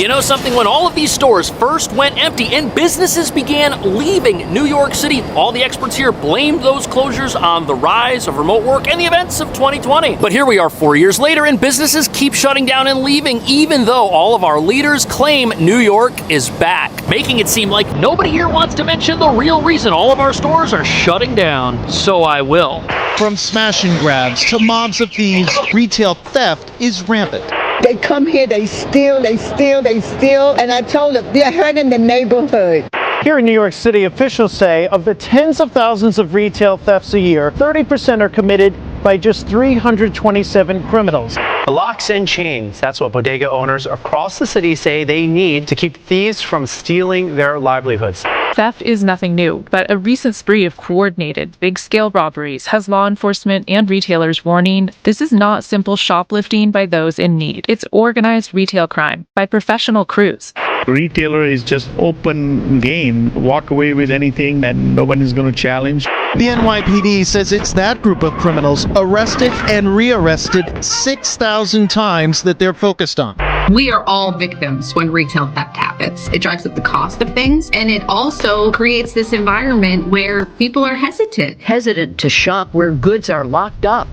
You know something? When all of these stores first went empty and businesses began leaving New York City, all the experts here blamed those closures on the rise of remote work and the events of 2020. But here we are 4 years later, and businesses keep shutting down and leaving, even though all of our leaders claim New York is back, making it seem like nobody here wants to mention the real reason all of our stores are shutting down. So I will. From smash and grabs to mobs of thieves, retail theft is rampant. They come here, they steal, and I told them they're hurting the neighborhood. Here in New York City, officials say of the tens of thousands of retail thefts a year, 30% are committed by just 327 criminals. Locks and chains, that's what bodega owners across the city say they need to keep thieves from stealing their livelihoods. Theft is nothing new, but a recent spree of coordinated, big-scale robberies has law enforcement and retailers warning this is not simple shoplifting by those in need. It's organized retail crime by professional crews. Retailer is just open game, walk away with anything that nobody's going to challenge. The NYPD says it's that group of criminals arrested and rearrested 6,000 times that they're focused on. We are all victims when retail theft happens. It drives up the cost of things, and it also creates this environment where people are hesitant to shop where goods are locked up.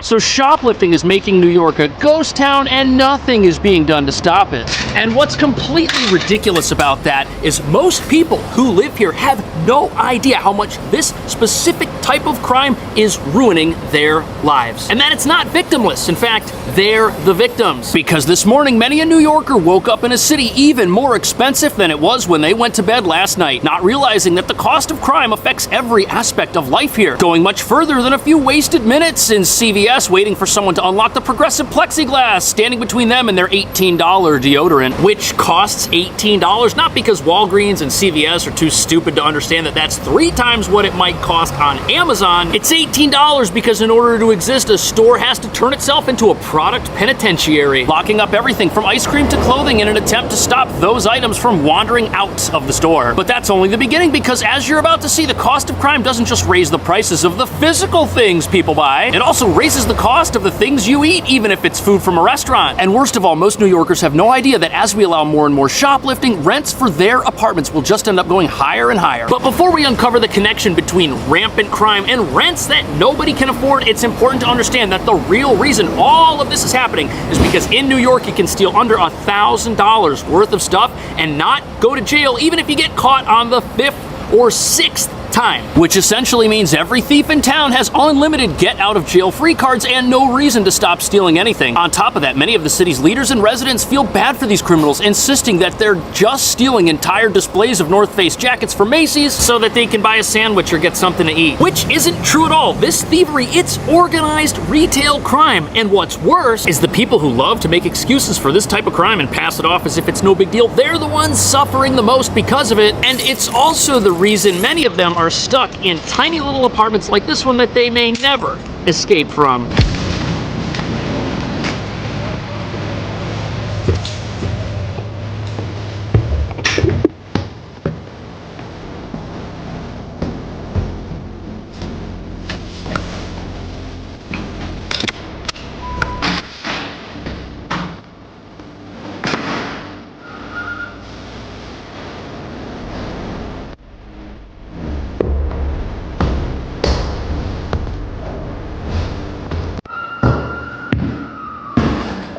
So shoplifting is making New York a ghost town, and nothing is being done to stop it. And what's completely ridiculous about that is most people who live here have no idea how much this specific type of crime is ruining their lives. And that it's not victimless. In fact, they're the victims. Because this morning, many a New Yorker woke up in a city even more expensive than it was when they went to bed last night, not realizing that the cost of crime affects every aspect of life here, going much further than a few wasted minutes in CVS waiting for someone to unlock the progressive plexiglass, standing between them and their $18 deodorant, which costs $18, not because Walgreens and CVS are too stupid to understand that that's 3 times what it might cost on Amazon. It's $18 because in order to exist, a store has to turn itself into a product penitentiary, locking up everything from ice cream to clothing in an attempt to stop those items from wandering out of the store. But that's only the beginning, because as you're about to see, the cost of crime doesn't just raise the prices of the physical things people buy, it also raises the cost of the things you eat, even if it's food from a restaurant. And worst of all, most New Yorkers have no idea that as we allow more and more shoplifting, rents for their apartments will just end up going higher and higher. But before we uncover the connection between rampant crime and rents that nobody can afford, it's important to understand that the real reason all of this is happening is because in New York, you can steal under $1,000 worth of stuff and not go to jail, even if you get caught on the 5th or 6th time, which essentially means every thief in town has unlimited get-out-of-jail-free cards and no reason to stop stealing anything. On top of that, many of the city's leaders and residents feel bad for these criminals, insisting that they're just stealing entire displays of North Face jackets from Macy's so that they can buy a sandwich or get something to eat. Which isn't true at all. This thievery, it's organized retail crime. And what's worse is the people who love to make excuses for this type of crime and pass it off as if it's no big deal, they're the ones suffering the most because of it. And it's also the reason many of them are stuck in tiny little apartments like this one that they may never escape from.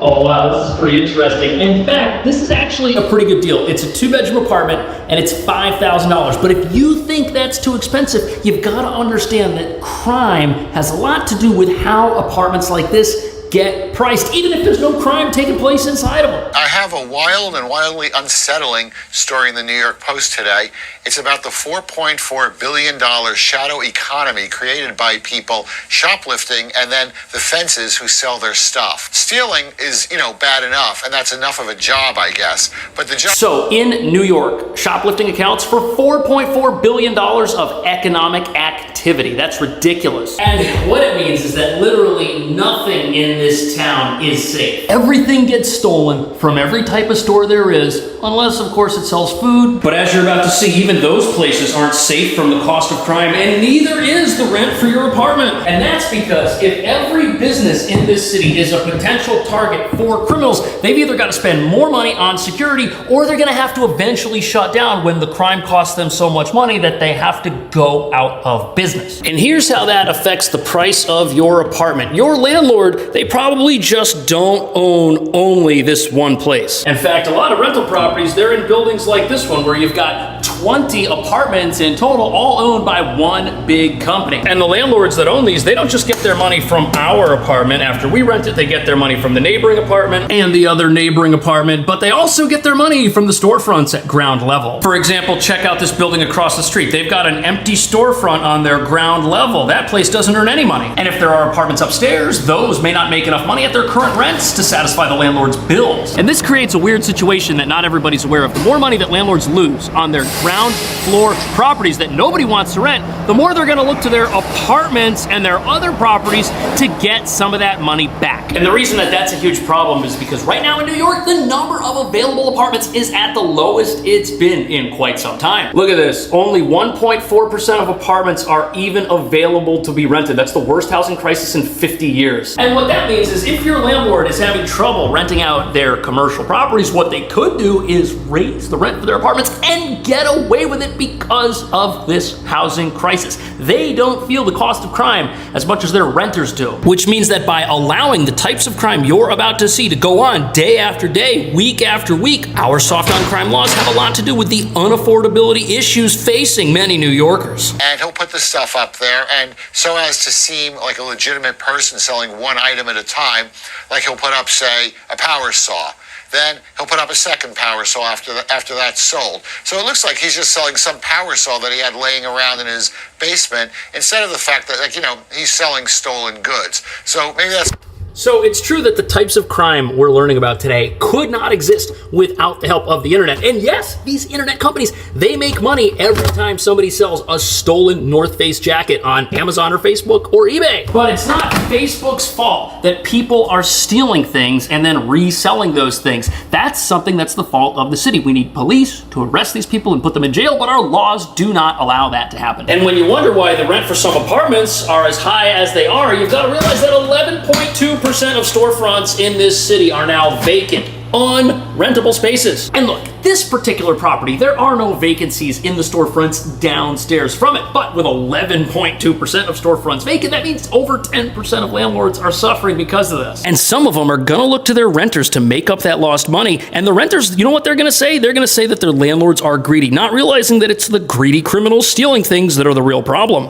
Oh wow, this is pretty interesting. In fact, this is actually a pretty good deal. It's a 2-bedroom apartment and it's $5,000. But if you think that's too expensive, you've got to understand that crime has a lot to do with how apartments like this get priced, even if there's no crime taking place inside of them. I have a wild and wildly unsettling story in the New York Post today. It's about the $4.4 billion shadow economy created by people shoplifting and then the fences who sell their stuff. Stealing is, bad enough, and that's enough of a job, I guess. But the job. So in New York, shoplifting accounts for $4.4 billion of economic activity. activity. That's ridiculous. And what it means is that literally nothing in this town is safe. Everything gets stolen from every type of store there is, unless of course it sells food. But as you're about to see, even those places aren't safe from the cost of crime, and neither is the rent for your apartment. And that's because if every business in this city is a potential target for criminals, they've either got to spend more money on security, or they're gonna have to eventually shut down when the crime costs them so much money that they have to go out of business. And here's how that affects the price of your apartment. Your landlord, they probably just don't own only this one place. In fact, a lot of rental properties, they're in buildings like this one where you've got 20 apartments in total, all owned by one big company. And the landlords that own these, they don't just get their money from our apartment after we rent it, they get their money from the neighboring apartment and the other neighboring apartment, but they also get their money from the storefronts at ground level. For example, check out this building across the street. They've got an empty storefront on their ground level. That place doesn't earn any money. And if there are apartments upstairs, those may not make enough money at their current rents to satisfy the landlord's bills. And this creates a weird situation that not everybody's aware of. The more money that landlords lose on their ground floor properties that nobody wants to rent, the more they're gonna look to their apartments and their other properties to get some of that money back. And the reason that that's a huge problem is because right now in New York, the number of available apartments is at the lowest it's been in quite some time. Look at this, only 1.4% of apartments are even available to be rented. That's the worst housing crisis in 50 years. And what that means is if your landlord is having trouble renting out their commercial properties, what they could do is raise the rent for their apartments and get away with it because of this housing crisis. They don't feel the cost of crime as much as their renters do, which means that by allowing the types of crime you're about to see to go on day after day, week after week, our soft on crime laws have a lot to do with the unaffordability issues facing many New Yorkers. And he'll put the stuff up there, and so as to seem like a legitimate person selling one item at a time, like he'll put up, say, a power saw. Then he'll put up a second power saw after that's sold. So it looks like he's just selling some power saw that he had laying around in his basement, instead of the fact that, like, you know, he's selling stolen goods. So maybe that's... So it's true that the types of crime we're learning about today could not exist without the help of the internet. And yes, these internet companies, they make money every time somebody sells a stolen North Face jacket on Amazon or Facebook or eBay. But it's not Facebook's fault that people are stealing things and then reselling those things. That's something that's the fault of the city. We need police to arrest these people and put them in jail, but our laws do not allow that to happen. And when you wonder why the rent for some apartments are as high as they are, you've got to realize that 11.2% of storefronts in this city are now vacant, unrentable spaces. And look, this particular property, there are no vacancies in the storefronts downstairs from it, but with 11.2% of storefronts vacant, that means over 10% of landlords are suffering because of this. And some of them are gonna look to their renters to make up that lost money, and the renters, you know what they're gonna say? They're gonna say that their landlords are greedy, not realizing that it's the greedy criminals stealing things that are the real problem.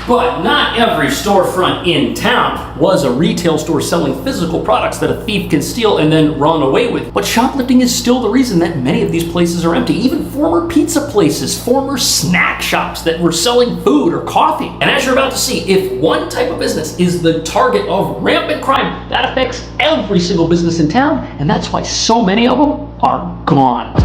But not every storefront in town was a retail store selling physical products that a thief can steal and then run away with. But shoplifting is still the reason that many of these places are empty. Even former pizza places, former snack shops that were selling food or coffee. And as you're about to see, if one type of business is the target of rampant crime, that affects every single business in town, and that's why so many of them are gone.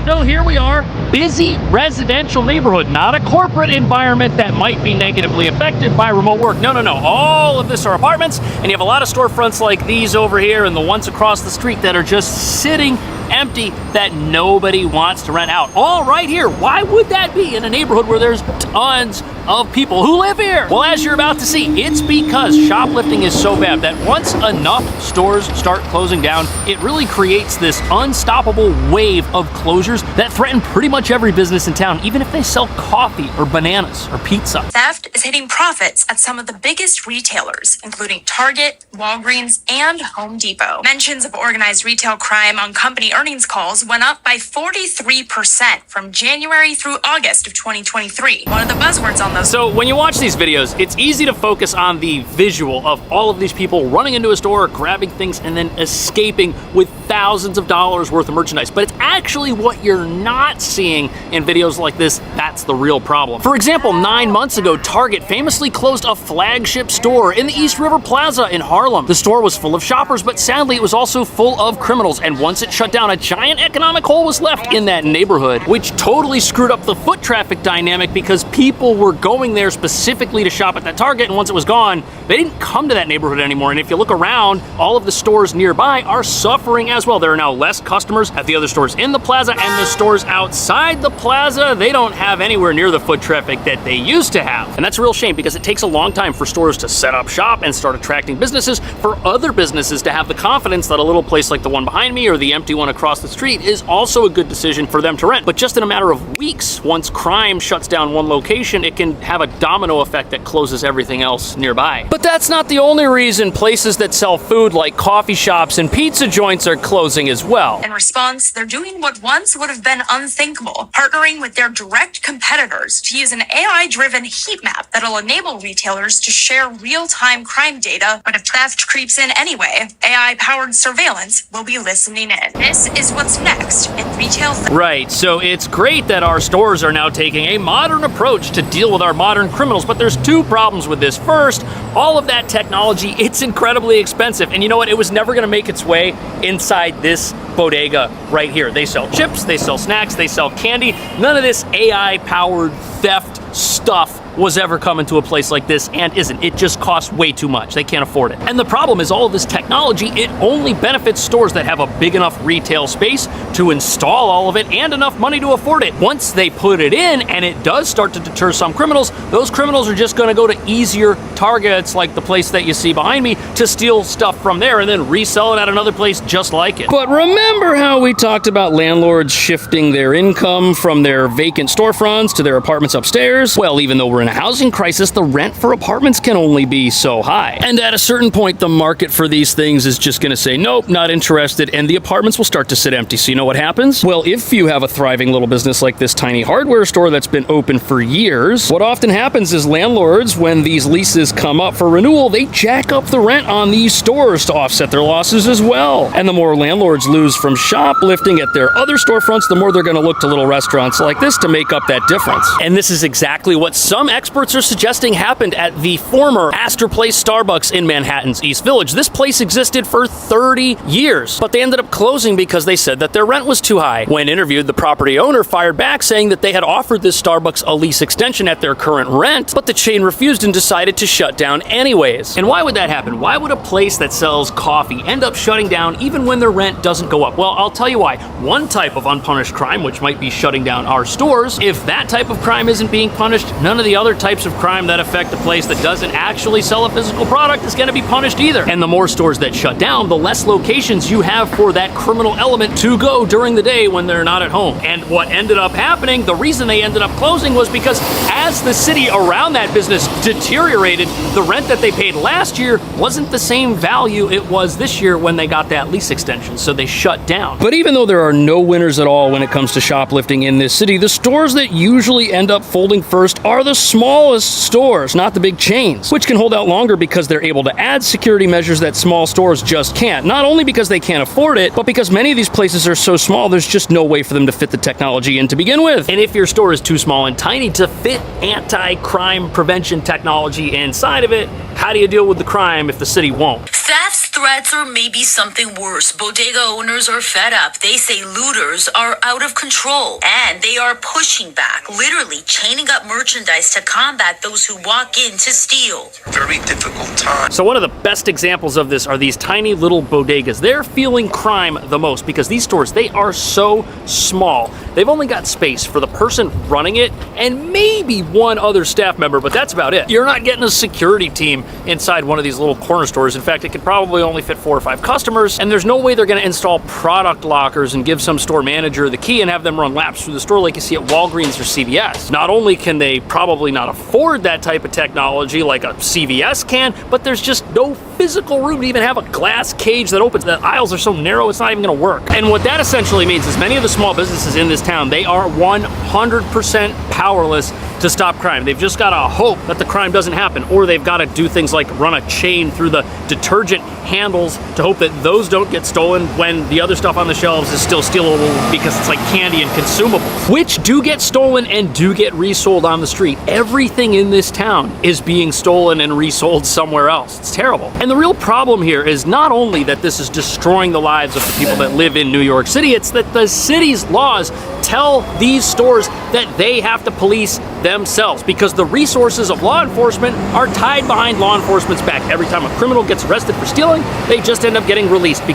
So here we are, busy residential neighborhood, not a corporate environment that might be negatively affected by remote work. No. All of this are apartments, and you have a lot of storefronts like these over here and the ones across the street that are just sitting empty that nobody wants to rent out. All right here. Why would that be in a neighborhood where there's tons of people who live here? Well, as you're about to see, it's because shoplifting is so bad that once enough stores start closing down, it really creates this unstoppable wave of closures that threaten pretty much every business in town, even if they sell coffee or bananas or pizza. Theft is hitting profits at some of the biggest retailers, including Target, Walgreens, and Home Depot. Mentions of organized retail crime on company earnings calls went up by 43% from January through August of 2023. One of the buzzwords on on those. So when you watch these videos, it's easy to focus on the visual of all of these people running into a store, grabbing things, and then escaping with thousands of dollars worth of merchandise. But it's actually what you're not seeing in videos like this that's the real problem. For example, 9 months ago, Target famously closed a flagship store in the East River Plaza in Harlem. The store was full of shoppers, but sadly it was also full of criminals, and once it shut down, a giant economic hole was left in that neighborhood, which totally screwed up the foot traffic dynamic because people were going there specifically to shop at that Target, and once it was gone, they didn't come to that neighborhood anymore. And if you look around, all of the stores nearby are suffering as well. There are now less customers at the other stores in the plaza, and the stores outside the plaza, they don't have anywhere near the foot traffic that they used to have. And that's a real shame because it takes a long time for stores to set up shop and start attracting businesses, for other businesses to have the confidence that a little place like the one behind me or the empty one across the street is also a good decision for them to rent. But just in a matter of weeks, once crime shuts down one location, it can have a domino effect that closes everything else nearby. But that's not the only reason places that sell food like coffee shops and pizza joints are closing as well. In response, they're doing what once would have been unthinkable, partnering with their direct competitors to use an AI-driven heat map that'll enable retailers to share real-time crime data. But if theft creeps in anyway, AI-powered surveillance will be listening in. This is what's next in retail theft. Right, so it's great that our stores are now taking a modern approach to deal with our modern criminals, but there's two problems with this. First, all of that technology, it's incredibly expensive, and you know what? It was never gonna make its way inside this bodega right here. They sell chips, they sell snacks, they sell candy. None of this AI-powered theft stuff was ever coming to a place like this, and isn't. It just costs way too much. They can't afford it. And the problem is all of this technology, it only benefits stores that have a big enough retail space to install all of it and enough money to afford it. Once they put it in and it does start to deter some criminals, those criminals are just gonna go to easier targets like the place that you see behind me to steal stuff from there and then resell it at another place just like it. But remember how we talked about landlords shifting their income from their vacant storefronts to their apartments upstairs? Well, even though we're in a housing crisis, the rent for apartments can only be so high. And at a certain point, the market for these things is just gonna say, nope, not interested, and the apartments will start to sit empty. So you know what happens? Well, if you have a thriving little business like this tiny hardware store that's been open for years, what often happens is landlords, when these leases come up for renewal, they jack up the rent on these stores to offset their losses as well. And the more landlords lose from shoplifting at their other storefronts, the more they're gonna look to little restaurants like this to make up that difference. And this is exactly what some experts are suggesting happened at the former Astor Place Starbucks in Manhattan's East Village. This place existed for 30 years, but they ended up closing because they said that their rent was too high. When interviewed, the property owner fired back saying that they had offered this Starbucks a lease extension at their current rent, but the chain refused and decided to shut down anyways. And why would that happen? Why would a place that sells coffee end up shutting down even when their rent doesn't go up? Well, I'll tell you why. One type of unpunished crime, which might be shutting down our stores, if that type of crime isn't being punished, none of the other types of crime that affect a place that doesn't actually sell a physical product is going to be punished either. And the more stores that shut down, the less locations you have for that criminal element to go during the day when they're not at home. And what ended up happening, the reason they ended up closing was because as the city around that business deteriorated, the rent that they paid last year wasn't the same value it was this year when they got that lease extension, so they shut down. But even though there are no winners at all when it comes to shoplifting in this city, the stores that usually end up folding first are the smallest stores, not the big chains, which can hold out longer because they're able to add security measures that small stores just can't. Not only because they can't afford it, but because many of these places are so small, there's just no way for them to fit the technology in to begin with. And if your store is too small and tiny to fit anti-crime prevention technology inside of it, how do you deal with the crime if the city won't? Thefts, threats, or maybe something worse. Bodega owners are fed up. They say looters are out of control, and they are pushing back, literally chaining up merchandise to combat those who walk in to steal. Very difficult time. So one of the best examples of this are these tiny little bodegas. They're feeling crime the most because these stores, they are so small. They've only got space for the person running it and maybe one other staff member, but that's about it. You're not getting a security team inside one of these little corner stores. In fact, it could probably only fit 4 or 5 customers, and there's no way they're gonna install product lockers and give some store manager the key and have them run laps through the store like you see at Walgreens or CVS. Not only can they probably not afford that type of technology like a CVS can, but there's just no physical room to even have a glass cage that opens. The aisles are so narrow, it's not even gonna work. And what that essentially means is many of the small businesses in this town, they are 100% powerless to stop crime. They've just gotta hope that the crime doesn't happen, or they've gotta do things like run a chain through the detergent handles to hope that those don't get stolen when the other stuff on the shelves is still stealable because it's like candy and consumables, which do get stolen and do get resold on the street. Everything in this town is being stolen and resold somewhere else. It's terrible. And the real problem here is not only that this is destroying the lives of the people that live in New York City, it's that the city's laws tell these stores that they have to police themselves because the resources of law enforcement are tied behind law enforcement's back. Every time a criminal gets arrested for stealing, they just end up getting released because